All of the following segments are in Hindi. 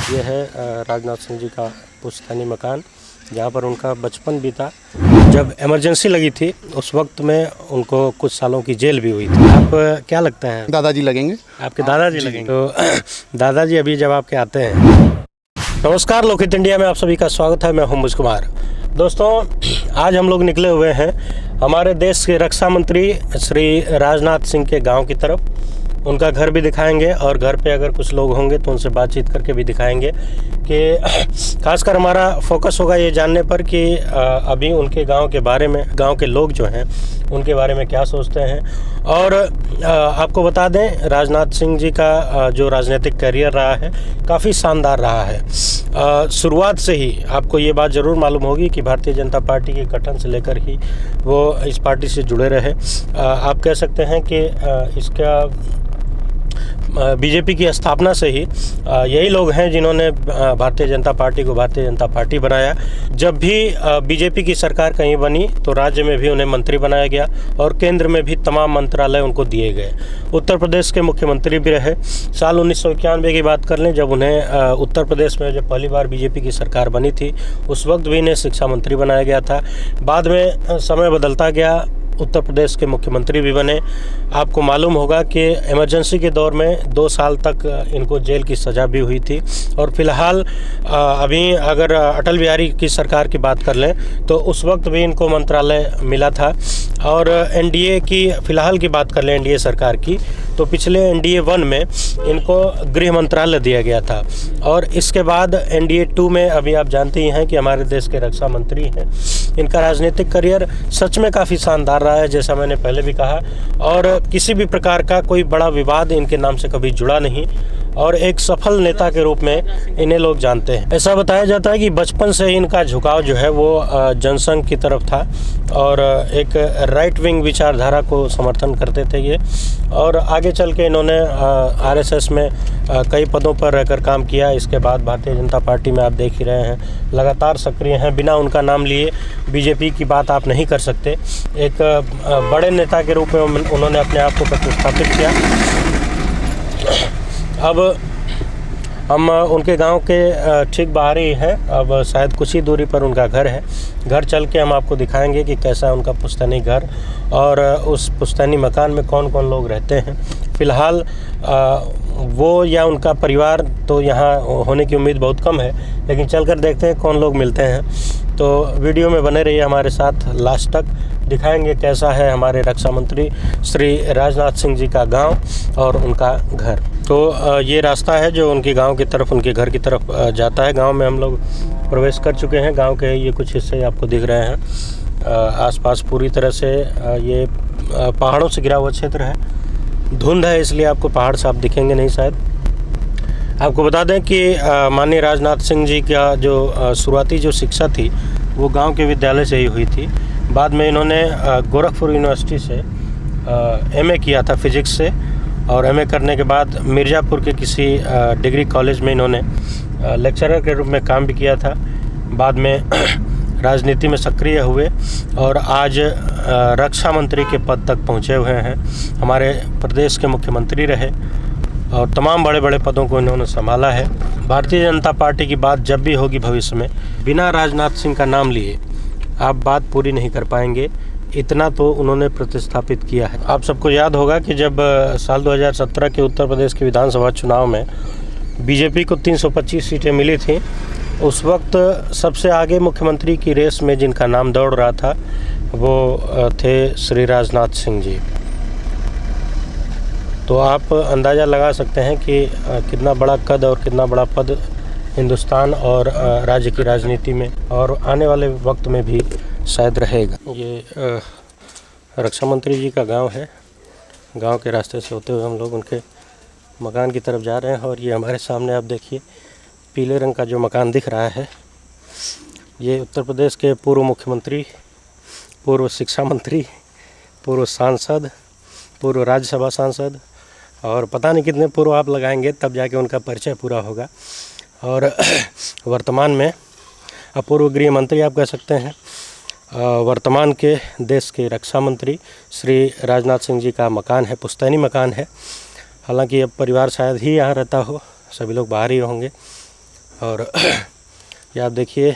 ये है राजनाथ सिंह जी का पुश्तैनी मकान, जहाँ पर उनका बचपन बीता। जब इमरजेंसी लगी थी उस वक्त में उनको कुछ सालों की जेल भी हुई थी। आप क्या लगता है? दादाजी लगेंगे। आपके दादाजी लगेंगे? तो दादाजी अभी जब आपके आते हैं। नमस्कार, लोकहित इंडिया में आप सभी का स्वागत है। मैं हूं मुझ कुमार। दोस्तों, आज हम लोग निकले हुए हैं हमारे देश के रक्षा मंत्री श्री राजनाथ सिंह के गांव की तरफ। उनका घर भी दिखाएंगे और घर पे अगर कुछ लोग होंगे तो उनसे बातचीत करके भी दिखाएंगे कि खासकर हमारा फोकस होगा ये जानने पर कि अभी उनके गांव के बारे में, गांव के लोग जो हैं उनके बारे में क्या सोचते हैं। और आपको बता दें, राजनाथ सिंह जी का जो राजनीतिक करियर रहा है काफ़ी शानदार रहा है। शुरुआत से ही आपको ये बात ज़रूर मालूम होगी कि भारतीय जनता पार्टी के गठन से लेकर ही वो इस पार्टी से जुड़े रहे। आप कह सकते हैं कि इसका बीजेपी की स्थापना से ही यही लोग हैं जिन्होंने भारतीय जनता पार्टी को भारतीय जनता पार्टी बनाया। जब भी बीजेपी की सरकार कहीं बनी तो राज्य में भी उन्हें मंत्री बनाया गया और केंद्र में भी तमाम मंत्रालय उनको दिए गए। उत्तर प्रदेश के मुख्यमंत्री भी रहे। साल 1991 की बात कर लें, जब उन्हें उत्तर प्रदेश में जब पहली बार बीजेपी की सरकार बनी थी उस वक्त भी इन्हें शिक्षा मंत्री बनाया गया था। बाद में समय बदलता गया, उत्तर प्रदेश के मुख्यमंत्री भी बने। आपको मालूम होगा कि इमरजेंसी के दौर में 2 साल तक इनको जेल की सज़ा भी हुई थी। और फिलहाल अभी अगर अटल बिहारी की सरकार की बात कर लें तो उस वक्त भी इनको मंत्रालय मिला था। और एनडीए की फ़िलहाल की बात कर लें, एनडीए सरकार की, तो पिछले एनडीए 1 में इनको गृह मंत्रालय दिया गया था। और इसके बाद एनडीए 2 में अभी आप जानते ही हैं कि हमारे देश के रक्षा मंत्री हैं। इनका राजनीतिक करियर सच में काफ़ी शानदार रहा है, जैसा मैंने पहले भी कहा। और किसी भी प्रकार का कोई बड़ा विवाद इनके नाम से कभी जुड़ा नहीं और एक सफल नेता के रूप में इन्हें लोग जानते हैं। ऐसा बताया जाता है कि बचपन से ही इनका झुकाव जो है वो जनसंघ की तरफ था और एक राइट विंग विचारधारा को समर्थन करते थे ये। और आगे चल के इन्होंने आरएसएस में कई पदों पर रहकर काम किया। इसके बाद भारतीय जनता पार्टी में आप देख ही रहे हैं, लगातार सक्रिय हैं। बिना उनका नाम लिए बीजेपी की बात आप नहीं कर सकते। एक बड़े नेता के रूप में उन्होंने अपने आप को प्रतिस्थापित किया। अब हम उनके गांव के ठीक बाहर ही हैं। अब शायद कुछ ही दूरी पर उनका घर है। घर चल के हम आपको दिखाएंगे कि कैसा है उनका पुश्तैनी घर और उस पुश्तैनी मकान में कौन कौन लोग रहते हैं। फ़िलहाल वो या उनका परिवार तो यहाँ होने की उम्मीद बहुत कम है, लेकिन चलकर देखते हैं कौन लोग मिलते हैं। तो वीडियो में बने रहिए हमारे साथ, लास्ट तक दिखाएंगे कैसा है हमारे रक्षा मंत्री श्री राजनाथ सिंह जी का गांव और उनका घर। तो ये रास्ता है जो उनके गांव की तरफ, उनके घर की तरफ जाता है। गांव में हम लोग प्रवेश कर चुके हैं। गांव के ये कुछ हिस्से आपको दिख रहे हैं। आसपास पूरी तरह से ये पहाड़ों से घिरा हुआ क्षेत्र है। धुंध है इसलिए आपको पहाड़ साफ दिखेंगे नहीं शायद। आपको बता दें कि माननीय राजनाथ सिंह जी का जो शुरुआती जो शिक्षा थी वो गांव के विद्यालय से ही हुई थी। बाद में इन्होंने गोरखपुर यूनिवर्सिटी से एमए किया था फिजिक्स से, और एमए करने के बाद मिर्ज़ापुर के किसी डिग्री कॉलेज में इन्होंने लेक्चरर के रूप में काम भी किया था। बाद में राजनीति में सक्रिय हुए और आज रक्षा मंत्री के पद तक पहुंचे हुए हैं। हमारे प्रदेश के मुख्यमंत्री रहे और तमाम बड़े बड़े पदों को इन्होंने संभाला है। भारतीय जनता पार्टी की बात जब भी होगी भविष्य में, बिना राजनाथ सिंह का नाम लिए आप बात पूरी नहीं कर पाएंगे। इतना तो उन्होंने प्रतिस्थापित किया है। आप सबको याद होगा कि जब साल 2017 के उत्तर प्रदेश के विधानसभा चुनाव में बीजेपी को 325 सीटें मिली थी, उस वक्त सबसे आगे मुख्यमंत्री की रेस में जिनका नाम दौड़ रहा था वो थे श्री राजनाथ सिंह जी। तो आप अंदाज़ा लगा सकते हैं कि कितना बड़ा कद और कितना बड़ा पद हिंदुस्तान और राज्य की राजनीति में और आने वाले वक्त में भी शायद रहेगा। ये रक्षा मंत्री जी का गांव है। गांव के रास्ते से होते हुए हम लोग उनके मकान की तरफ जा रहे हैं। और ये हमारे सामने आप देखिए पीले रंग का जो मकान दिख रहा है, ये उत्तर प्रदेश के पूर्व मुख्यमंत्री, पूर्व शिक्षा मंत्री, पूर्व सांसद, पूर्व राज्यसभा सांसद और पता नहीं कितने पूर्व आप लगाएंगे तब जाके उनका परिचय पूरा होगा। और वर्तमान में पूर्व गृह मंत्री आप कह सकते हैं। वर्तमान के देश के रक्षा मंत्री श्री राजनाथ सिंह जी का मकान है, पुश्तैनी मकान है। हालांकि अब परिवार शायद ही यहाँ रहता हो, सभी लोग बाहर ही होंगे। और ये आप देखिए,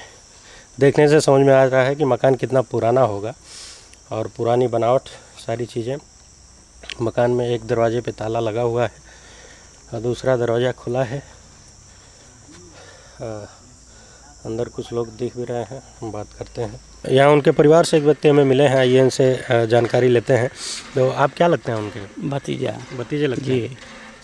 देखने से समझ में आ रहा है कि मकान कितना पुराना होगा और पुरानी बनावट सारी चीज़ें। मकान में एक दरवाजे पे ताला लगा हुआ है और दूसरा दरवाज़ा खुला है। अंदर कुछ लोग दिख भी रहे हैं, हम बात करते हैं। यहाँ उनके परिवार से एक व्यक्ति हमें मिले हैं, आइए इनसे जानकारी लेते हैं। तो आप क्या लगते हैं उनके? भतीजे लगते हैं।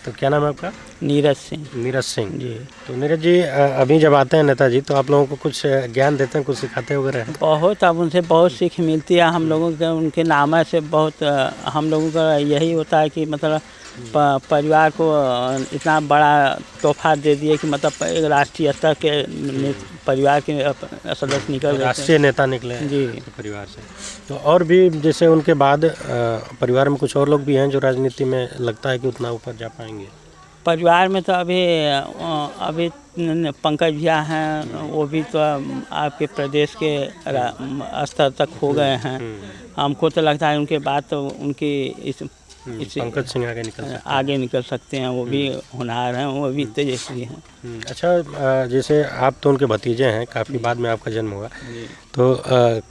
तो क्या नाम है आपका? नीरज सिंह। नीरज सिंह जी। तो नीरज जी, अभी जब आते हैं नेताजी तो आप लोगों को कुछ ज्ञान देते हैं, कुछ सिखाते वगैरह हैं? बहुत, अब उनसे बहुत सीख मिलती है हम लोगों के। उनके नाम से बहुत हम लोगों का यही होता है कि मतलब परिवार को इतना बड़ा तोहफा दे दिए कि मतलब एक राष्ट्रीय स्तर के परिवार के सदस्य निकल गए, राष्ट्रीय नेता निकले जी परिवार से। तो और भी जैसे उनके बाद परिवार में कुछ और लोग भी हैं जो राजनीति में लगता है कि उतना ऊपर जा पाएंगे? परिवार में तो अभी पंकज भैया हैं, वो भी तो आपके प्रदेश के स्तर तक हो गए हैं। हमको तो लगता है उनके बाद तो उनकी इस पंकज सिंह आगे निकल सकते हैं। वो भी होनहार हैं, वो भी तेजस्वी हैं। अच्छा, जैसे आप तो उनके भतीजे हैं, काफ़ी बाद में आपका जन्म हुआ, तो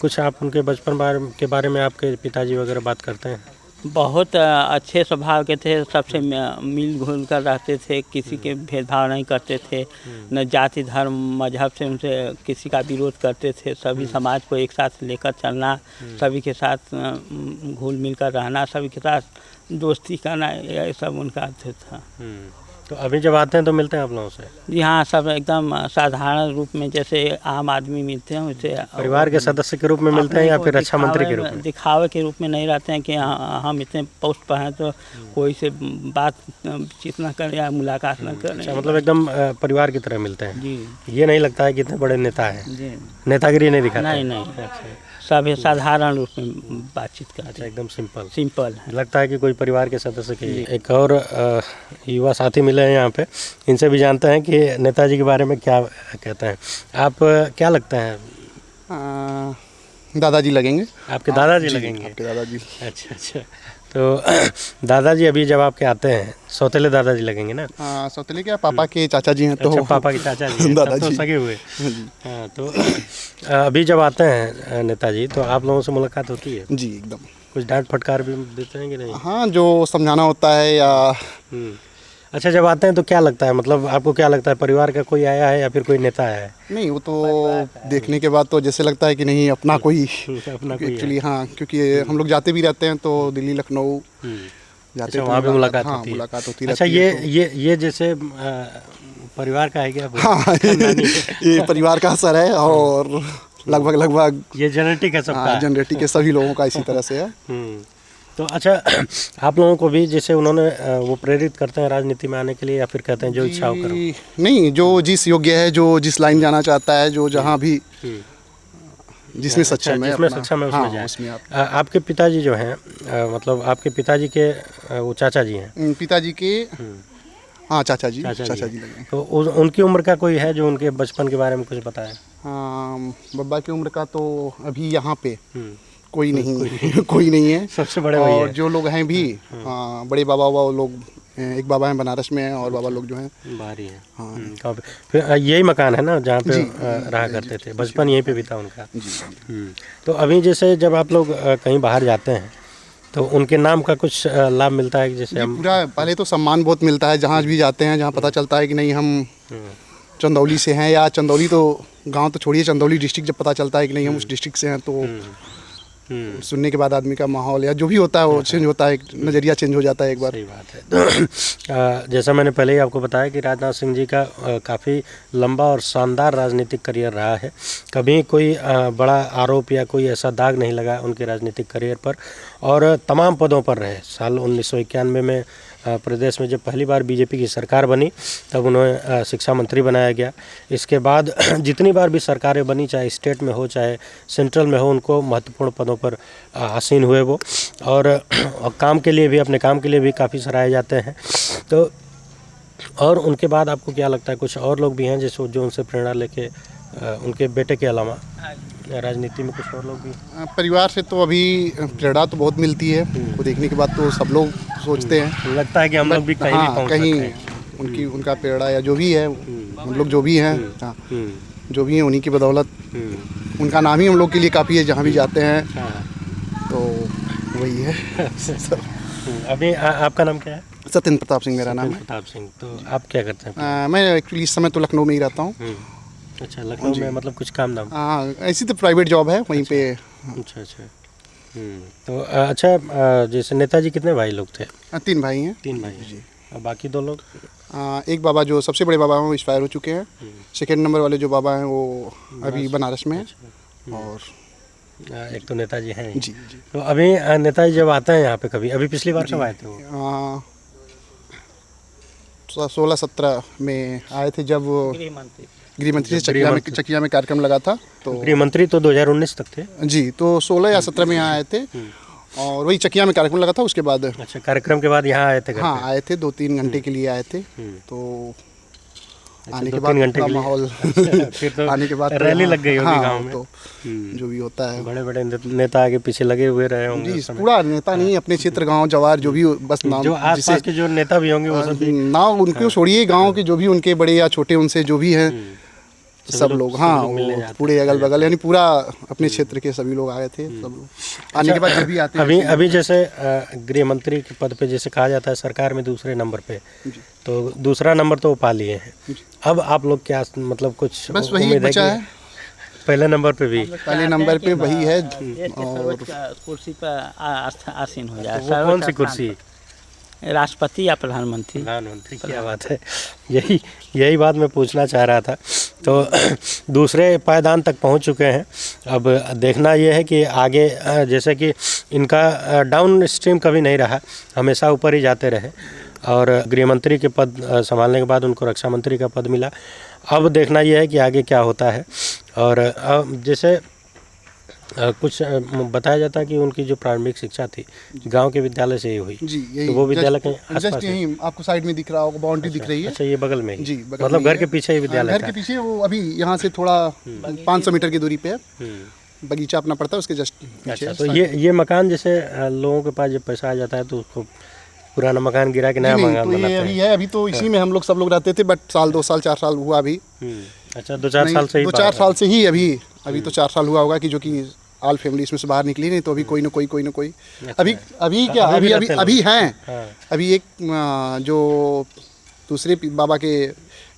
कुछ आप उनके बचपन के बारे में आपके पिताजी वगैरह बात करते हैं? बहुत अच्छे स्वभाव के थे, सबसे मिल घुल कर रहते थे, किसी के भेदभाव नहीं करते थे, न जाति धर्म मजहब से उनसे किसी का विरोध करते थे। सभी समाज को एक साथ लेकर चलना, सभी के साथ घुल मिल कर रहना, सभी के साथ दोस्ती करना, ये सब उनका था। तो अभी जब आते हैं तो मिलते हैं आप लोगों से? जी हाँ, सब एकदम साधारण रूप में जैसे आम आदमी मिलते हैं वैसे परिवार के सदस्य के रूप में मिलते हैं या फिर रक्षा मंत्री के रूप में? दिखावे के रूप में नहीं रहते हैं कि हम इतने पोस्ट पर हैं तो कोई से बातचीत ना करें या मुलाकात ना करें। अच्छा, मतलब एकदम परिवार की तरह मिलते हैं जी। ये नहीं लगता है कि इतने बड़े नेता हैं? जी, नेतागिरी नहीं दिखाते? नहीं। सभी साधारण रूप में बातचीत करते हैं। अच्छा, एकदम सिंपल है। लगता है कि कोई परिवार के सदस्य के। एक और युवा साथी मिले हैं यहाँ पे, इनसे भी जानते हैं कि नेताजी के बारे में क्या कहते हैं। आप क्या लगते हैं? दादाजी लगेंगे। आपके दादाजी लगेंगे? आपके दादाजी। अच्छा। तो दादाजी अभी जब आपके आते हैं, सौतेले दादाजी लगेंगे ना? हाँ, सौतेले क्या, पापा के चाचा जी हैं। तो अच्छा, पापा के चाचा जी हैं, दादाजी तो सगे हुए। हाँ, तो अभी जब आते हैं नेताजी तो आप लोगों से मुलाकात होती है? जी, एकदम। कुछ डांट फटकार भी देते हैं कि नहीं? हाँ, जो समझाना होता है या। अच्छा, जब आते हैं तो क्या लगता है, मतलब आपको क्या लगता है, परिवार का कोई आया है या फिर कोई नेता आया है? नहीं, वो तो देखने के बाद तो जैसे लगता है कि नहीं अपना कोई एक्चुअली। हाँ, क्योंकि हम लोग जाते भी रहते हैं तो दिल्ली लखनऊ जाते हैं, वहाँ पे मुलाकात होती है। अच्छा, ये जैसे परिवार का है क्या? हाँ, ये परिवार का असर है और लगभग ये जेनेटिक है सबका? जेनेटिक है, सभी लोगों का इसी तरह से है। तो अच्छा, आप लोगों को भी जैसे उन्होंने वो प्रेरित करते हैं राजनीति में आने के लिए या फिर कहते हैं जो इच्छा हो करो? नहीं, जो जिस योग्य है, जो जिस लाइन जाना चाहता है, जो जहाँ भी जिसमें सक्षम है उसमें जाए। आपके पिताजी जो हैं, मतलब आपके पिताजी के वो चाचा जी हैं? पिताजी के हाँ, चाचा जी लगे। तो उनकी उम्र का कोई है जो उनके बचपन के बारे में कुछ बताए? हाँ, बब्बा की उम्र का तो अभी यहाँ पे कोई नहीं है। सबसे बड़े और जो लोग हैं भी, हाँ, बड़े बाबा वो लोग, एक बाबा हैं बनारस में और बाबा लोग जो हैं बाहर ही हैं। हाँ, फिर यही मकान है ना जहाँ पे रहा करते थे? बचपन यहीं पे भी था उनका? तो अभी जैसे जब आप लोग कहीं बाहर जाते हैं तो उनके नाम का कुछ लाभ मिलता है? जैसे हम पूरा पहले तो सम्मान बहुत मिलता है जहाँ भी जाते हैं, जहाँ पता चलता है कि नहीं हम चंदौली से हैं, या चंदौली तो गांव तो छोड़िए, चंदौली डिस्ट्रिक्ट जब पता चलता है कि नहीं हम उस डिस्ट्रिक्ट से हैं, तो सुनने के बाद आदमी का माहौल या जो भी होता है वो चेंज होता है, नज़रिया चेंज हो जाता है एक बार। सही बात है। तो जैसा मैंने पहले ही आपको बताया कि राजनाथ सिंह जी का काफ़ी लंबा और शानदार राजनीतिक करियर रहा है। कभी कोई बड़ा आरोप या कोई ऐसा दाग नहीं लगा उनके राजनीतिक करियर पर, और तमाम पदों पर रहे। साल 1991 में प्रदेश में जब पहली बार बीजेपी की सरकार बनी तब उन्हें शिक्षा मंत्री बनाया गया। इसके बाद जितनी बार भी सरकारें बनी, चाहे स्टेट में हो चाहे सेंट्रल में हो, उनको महत्वपूर्ण पदों पर आसीन हुए वो, और काम के लिए भी, अपने काम के लिए भी काफ़ी सराहे जाते हैं। तो और उनके बाद आपको क्या लगता है कुछ और लोग भी हैं जैसे जो उनसे प्रेरणा लेके, उनके बेटे के अलावा राजनीति में कुछ और लोग भी? परिवार से तो अभी प्रेरणा तो बहुत मिलती है, वो देखने के बाद तो सब लोग सोचते हैं, लगता है कि हम लोग भी कहीं भी पहुंच सकते हैं। उनका प्रेरणा या जो भी है हम लोग जो भी हैं, हाँ, जो भी हैं उन्हीं की बदौलत, उनका नाम ही हम लोग के लिए काफ़ी है जहाँ भी जाते हैं। तो वही है। अभी आपका नाम क्या है? सत्येंद्र प्रताप सिंह मेरा नाम है। प्रताप सिंह। तो आप क्या करते हैं? मैं एक्चुअली इस समय तो लखनऊ में ही रहता हूँ। अच्छा, लखनऊ में मतलब कुछ काम धाम? हाँ, ऐसी तो प्राइवेट जॉब है वहीं पे। अच्छा अच्छा। तो अच्छा, जैसे नेताजी कितने भाई लोग थे? 3 भाई हैं। 3 भाई जी। और बाकी 2 लोग? एक बाबा जो सबसे बड़े बाबा हैं वो एक्सपायर हो चुके हैं। सेकंड नंबर वाले जो बाबा हैं वो अभी बनारस में हैं। और एक तो नेताजी हैं। जी जी। तो अभी नेताजी जब आते हैं यहाँ पे कभी, अभी पिछली बार कब आए थे वो? 16-17 में आए थे जब गृह मंत्री से चकिया में कार्यक्रम लगा था। तो गृह मंत्री तो 2019 तक थे जी, तो 16 या 17 में यहाँ आए थे और वही चकिया में कार्यक्रम लगा था। उसके बाद अच्छा, कार्यक्रम के बाद यहाँ आए थे? हाँ, आए थे 2-3 घंटे के लिए आए थे। तो आने के बाद 2-3 घंटे के माहौल फिर तो आने के बाद रैली लग गई होगी हाँ, गांव में। तो जो भी होता है, बड़े बड़े नेता आगे पीछे लगे हुए रहे होंगे जी, उस समय। पूरा नेता नहीं, अपने क्षेत्र गांव जवार जो भी बस नाम जो आसपास के जो नेता भी होंगे वो सब भी नाम उनको छोड़िए, गांव के जो भी उनके बड़े या छोटे उनसे जो भी हैं सब लोग, हाँ, वो पूरे अगल बगल यानी पूरा अपने क्षेत्र के सभी लोग आए थे। सब लोग आने के बाद जो भी आते हैं अभी जैसे गृह मंत्री के पद पे जैसे कहा जाता है सरकार में दूसरे नंबर पे, तो दूसरा नंबर तो वो पा लिए हैं। अब आप लोग क्या मतलब कुछ बस वही उम्मीद बचा कि है पहले नंबर पे भी? पहले नंबर पे वही है। और कुर्सी पर आसीन हो जाए। वो कौन सी कुर्सी? राष्ट्रपति या प्रधानमंत्री? प्रधानमंत्री। क्या बात है, यही बात मैं पूछना चाह रहा था। तो दूसरे पायदान तक पहुंच चुके हैं। अब देखना ये है कि आगे जैसे कि इनका डाउन स्ट्रीम कभी नहीं रहा, हमेशा ऊपर ही जाते रहे। और गृह मंत्री के पद संभालने के बाद उनको रक्षा मंत्री का पद मिला। अब देखना यह है कि आगे क्या होता है। और जैसे कुछ बताया जाता है कि उनकी जो प्रारंभिक शिक्षा थी गांव के विद्यालय से ही हुई जी, यही तो वो विद्यालय के जस्ट आसपास है? यहीं आपको साइड में दिख रहा होगा, बाउंड्री दिख रही है। अच्छा, ये बगल में ही? जी, बगल मतलब में घर ही के है। पीछे ही विद्यालय घर के पीछे वो अभी यहाँ से थोड़ा 500 मीटर की दूरी पे है। बगीचा अपना पड़ता है उसके जस्ट पीछे। अच्छा, तो ये मकान जैसे लोगों के पास जब पैसा आ जाता है तो उसको पुराना मकान गिरा के नया मकान तो ये बनाते अभी हैं? है, अभी तो इसी में हम लोग सब लोग रहते थे, बट साल 2 साल 4 साल हुआ अभी। अच्छा, 2-4 साल से ही? 2-4 साल से ही अभी तो 4 साल हुआ होगा कि जो कि ऑल फैमिली इसमें से बाहर निकली नहीं, तो अभी कोई ना कोई अभी क्या अभी हैं। अभी एक जो दूसरे बाबा के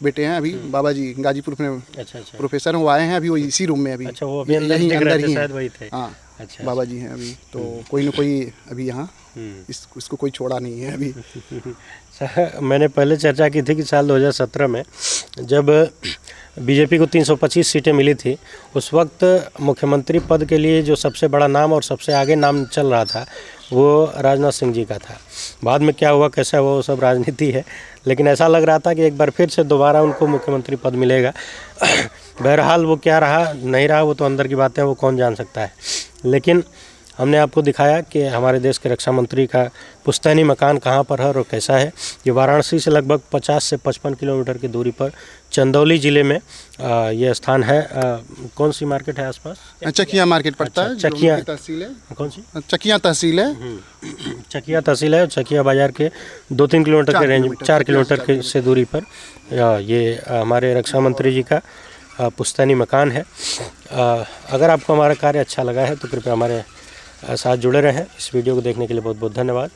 बेटे हैं, अभी बाबा जी गाजीपुर में अच्छा प्रोफेसर हैं, वो आए हैं अभी, वो इसी रूम में अभी। अच्छा, वो अभी अंदर यहीं दिख अंदर रहे थे ही शायद, हैं। वही थे? हाँ, अच्छा, बाबा जी हैं अभी, तो कोई ना कोई अभी यहाँ इसको कोई छोड़ा नहीं है अभी। मैंने पहले चर्चा की थी कि साल 2017 में जब बीजेपी को 325 सीटें मिली थी, उस वक्त मुख्यमंत्री पद के लिए जो सबसे बड़ा नाम और सबसे आगे नाम चल रहा था वो राजनाथ सिंह जी का था। बाद में क्या हुआ कैसा हुआ वो सब राजनीति है, लेकिन ऐसा लग रहा था कि एक बार फिर से दोबारा उनको मुख्यमंत्री पद मिलेगा। बहरहाल वो क्या रहा नहीं रहा वो तो अंदर की बातें, वो कौन जान सकता है। लेकिन हमने आपको दिखाया कि हमारे देश के रक्षा मंत्री का पुश्तैनी मकान कहाँ पर है और कैसा है। ये वाराणसी से लगभग 50 से 55 किलोमीटर की दूरी पर चंदौली ज़िले में ये स्थान है। कौन सी मार्केट है आसपास? चकिया मार्केट पड़ता है। चकिया तहसील है। कौन सी? चकिया तहसील है। चकिया तहसील है। चकिया बाज़ार के 2-3 किलोमीटर के रेंज, 4 किलोमीटर से दूरी पर ये हमारे रक्षा मंत्री जी का पुश्तैनी मकान है। अगर आपको हमारा कार्य अच्छा लगा है तो कृपया हमारे साथ जुड़े रहें। इस वीडियो को देखने के लिए बहुत बहुत धन्यवाद।